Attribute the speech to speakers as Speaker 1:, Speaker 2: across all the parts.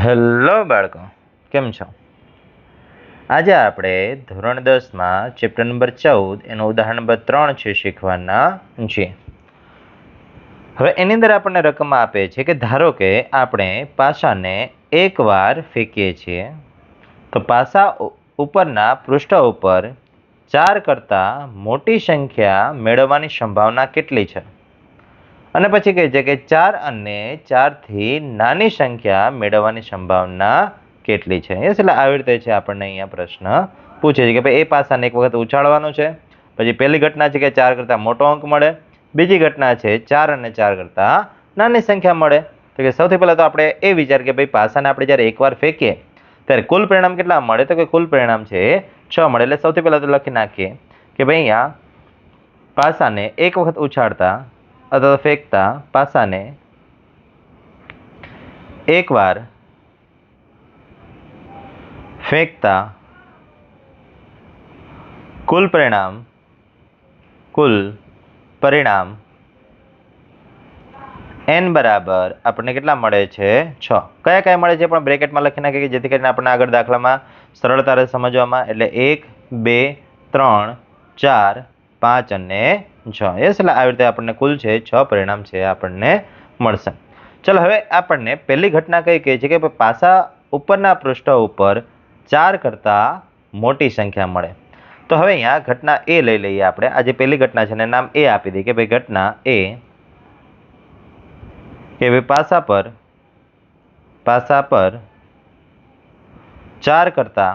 Speaker 1: Hello બાળકો, કેમ છો? આજે આપણે ધોરણ 10માં ચેપ્ટર નંબર 14 એનું ઉદાહરણ નંબર 3 છે શીખવાના છીએ. હવે એની અંદર આપણને રકમ આપે છે કે ધારો કે આપણે પાસાને એકવાર ફેંકીએ છીએ તો પાસા ઉપરના પૃષ્ઠ ઉપર 4 કરતાં મોટી સંખ્યા મેળવવાની સંભાવના કેટલી છે? અને પછી કહે છે કે 4 અને 4થી નાની સંખ્યા મેળવવાની સંભાવના કેટલી છે? એટલે આવી રીતે છે આપણને અહીંયા પ્રશ્ન પૂછે છે કે ભાઈ એ પાસાને એક વખત ઉછાળવાનો છે, પછી પહેલી ઘટના છે કે 4 કરતાં મોટો અંક મળે, બીજી ઘટના છે 4 અને 4 કરતાં નાની સંખ્યા મળે. તો કે સૌથી પહેલાં તો આપણે એ વિચાર કે ભાઈ પાસાને આપણે જ્યારે એકવાર ફેંકીએ ત્યારે કુલ પરિણામ કેટલા મળે? તો કે કુલ પરિણામ છે 6 મળે. એટલે સૌથી પહેલાં તો લખી નાખીએ કે ભાઈ અહીંયા પાસાને એક વખત ઉછાળતા અથવા ફેંકતા પાસાને એકવાર ફેંકતા કુલ પરિણામ n બરાબર આપણને કેટલા મળે છે? 6. કયા કયા મળે છે પણ બ્રેકેટમાં લખી નાખીએ કે જેથી કરીને આપણને આગળ દાખલામાં સરળતા રહે સમજવામાં. એટલે 1, 2, 3, 4, 5 અને 6. એટલે આવી રીતે આપણને કુલ છે 6 પરિણામ છે આપણને મળશે. ચલો હવે આપણને પહેલી ઘટના કઈ કહે છે કે પાસા ઉપરના પૃષ્ઠ ઉપર 4 કરતાં મોટી સંખ્યા મળે. તો હવે અહીંયા ઘટના એ લઈ લઈએ આપણે. આ જે પહેલી ઘટના છે એને નામ એ આપી દઈએ કે ભાઈ ઘટના એ કે ભાઈ પાસા પર 4 કરતાં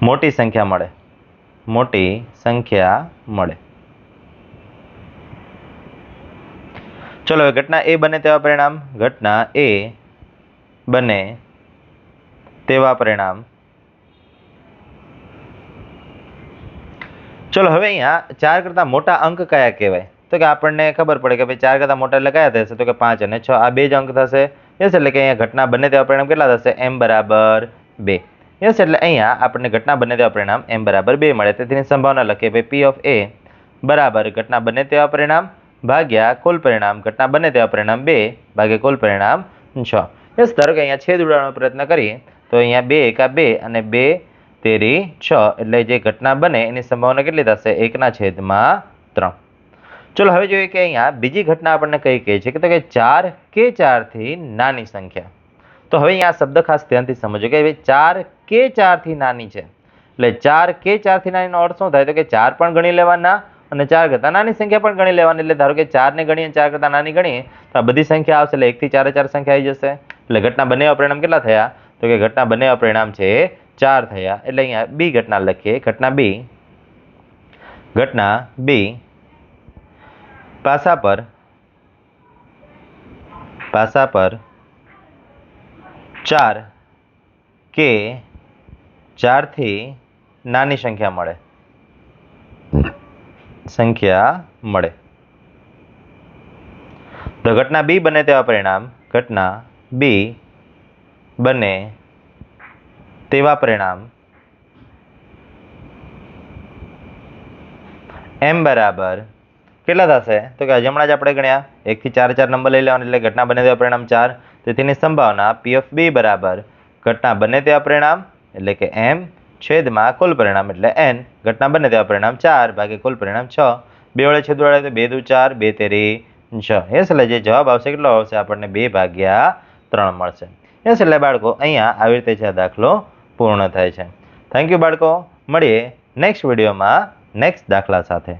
Speaker 1: મોટી સંખ્યા મળે. ચલો હવે ઘટના એ બને તેવા પરિણામ. ચલો હવે અહીંયા 4 કરતાં મોટા અંક કયા કહેવાય? તો કે આપણને ખબર પડે કે ભાઈ 4 કરતાં મોટા એટલે કયા થશે? તો કે 5 અને 6 આ બે જ અંક થશે. યસ, એટલે કે અહીંયા ઘટના બને તેવા પરિણામ કેટલા થશે? m બરાબર 2. યસ, એટલે અહીંયા આપણને ઘટના બને તેવા પરિણામ m બરાબર 2 મળે. તેની સંભાવના લખીએ ભાઈ p ઓફ a બરાબર ઘટના બને તેવા પરિણામ ભાગ્યા કુલ પરિણામ ઘટના બને તેવા પરિણામ 2 ભાગ્યા કુલ પરિણામ 6. યસ, ધારો કે અહીંયા છેદ ઉડાડવાનો પ્રયત્ન કરીએ તો અહીંયા 2 એકા 2 અને 2 તેરી 6 એટલે જે ઘટના બને એની સંભાવના કેટલી થશે? 1/3. ચલો હવે જોઈએ કે અહીંયા બીજી ઘટના આપણને કઈ કહે છે કે 4 કે 4થી નાની સંખ્યા. તો હવે અહીંયા શબ્દ ખાસ ધ્યાનથી સમજો કે 4 કે 4થી નાની છે. એટલે 4 કે 4થી નાનીનો અર્થ શું થાય? તો કે 4 પણ ગણી લેવાના અને 4 કરતાં નાની સંખ્યા પણ ગણી લેવાની. એટલે ધારો કે 4 ને ગણીએ 4 કરતાં નાની ગણીએ તો આ બધી સંખ્યા આવશે. એટલે 1 થી 4 સંખ્યા આવી જશે. એટલે ઘટના બંને પરિણામ કેટલા થયા? તો કે ઘટના બંને પરિણામ છે 4 થયા. એટલે અહીંયા બી ઘટના લખીએ. ઘટના બી પાસા પર 4 કે 4થી નાની સંખ્યા મળે. તો ઘટના બી બને તેવા પરિણામ m બરાબર કેટલા થશે? તો કે હમણાં જ આપણે ગણ્યા 1 થી 4 નંબર લઈ લેવાના એટલે ઘટના બને તેવા પરિણામ 4. તેની સંભાવના p ઓફ b બરાબર ઘટના બને તેવા પરિણામ એટલે કે m છેદમાં કુલ પરિણામ એટલે n ઘટના બને તેવા પરિણામ 4 ભાગ્યા કુલ પરિણામ 6. 2 વડે છેદ ઉડાડે તો 2 દુ 4 2 તેરી 6. એટલે જે જવાબ આવશે કેટલો આવશે? આપણને 2/3 મળશે. એટલે બાળકો અહીંયા આવી રીતે છે દાખલો પૂર્ણ થાય છે. થેન્ક યુ બાળકો. મળીએ નેક્સ્ટ વિડીયોમાં નેક્સ્ટ દાખલા સાથે.